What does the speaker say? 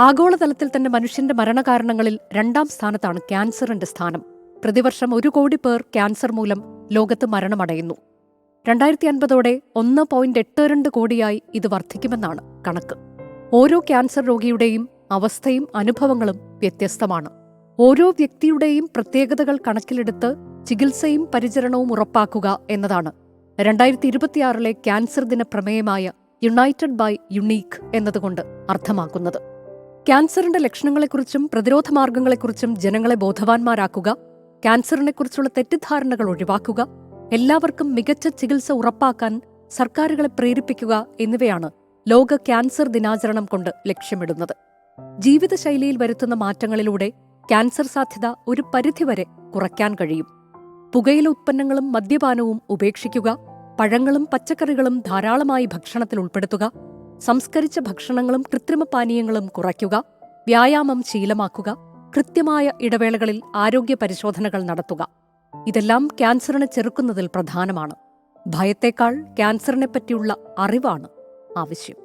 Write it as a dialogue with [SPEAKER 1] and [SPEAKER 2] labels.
[SPEAKER 1] ആഗോളതലത്തിൽ തന്നെ മനുഷ്യന്റെ മരണകാരണങ്ങളിൽ 2ാം സ്ഥാനത്താണ് ക്യാൻസറിന്റെ സ്ഥാനം. പ്രതിവർഷം 1 കോടി പേർ ക്യാൻസർ മൂലം ലോകത്ത് മരണമടയുന്നു. 2050ഓടെ 1.82 കോടിയായി ഇത് വർദ്ധിക്കുമെന്നാണ് കണക്ക്. ഓരോ ക്യാൻസർ രോഗിയുടെയും അവസ്ഥയും അനുഭവങ്ങളും വ്യത്യസ്തമാണ്. ഓരോ വ്യക്തിയുടെയും പ്രത്യേകതകൾ കണക്കിലെടുത്ത് ചികിത്സയും പരിചരണവും ഉറപ്പാക്കുക എന്നതാണ് 2026 ക്യാൻസർ ദിന പ്രമേയമായ യുണൈറ്റഡ് ബൈ യുണീക്ക് എന്നതുകൊണ്ട് അർത്ഥമാക്കുന്നത്. ക്യാൻസറിന്റെ ലക്ഷണങ്ങളെക്കുറിച്ചും പ്രതിരോധ മാർഗങ്ങളെക്കുറിച്ചും ജനങ്ങളെ ബോധവാന്മാരാക്കുക, ക്യാൻസറിനെക്കുറിച്ചുള്ള തെറ്റിദ്ധാരണകൾ ഒഴിവാക്കുക, എല്ലാവർക്കും മികച്ച ചികിത്സ ഉറപ്പാക്കാൻ സർക്കാരുകളെ പ്രേരിപ്പിക്കുക എന്നിവയാണ് ലോക ക്യാൻസർ ദിനാചരണം കൊണ്ട് ലക്ഷ്യമിടുന്നത്. ജീവിതശൈലിയിൽ വരുത്തുന്ന മാറ്റങ്ങളിലൂടെ ക്യാൻസർ സാധ്യത ഒരു പരിധിവരെ കുറയ്ക്കാൻ കഴിയും. പുകയില ഉത്പന്നങ്ങളും മദ്യപാനവും ഉപേക്ഷിക്കുക, പഴങ്ങളും പച്ചക്കറികളും ധാരാളമായി ഭക്ഷണത്തിൽ ഉൾപ്പെടുത്തുക, സംസ്കരിച്ച ഭക്ഷണങ്ങളും കൃത്രിമ പാനീയങ്ങളും കുറയ്ക്കുക, വ്യായാമം ശീലമാക്കുക, കൃത്യമായ ഇടവേളകളിൽ ആരോഗ്യ പരിശോധനകൾ നടത്തുക. ഇതെല്ലാം ക്യാൻസറിനെ ചെറുക്കുന്നതിൽ പ്രധാനമാണ്. ഭയത്തേക്കാൾ ക്യാൻസറിനെപ്പറ്റിയുള്ള അറിവാണ് ആവശ്യം.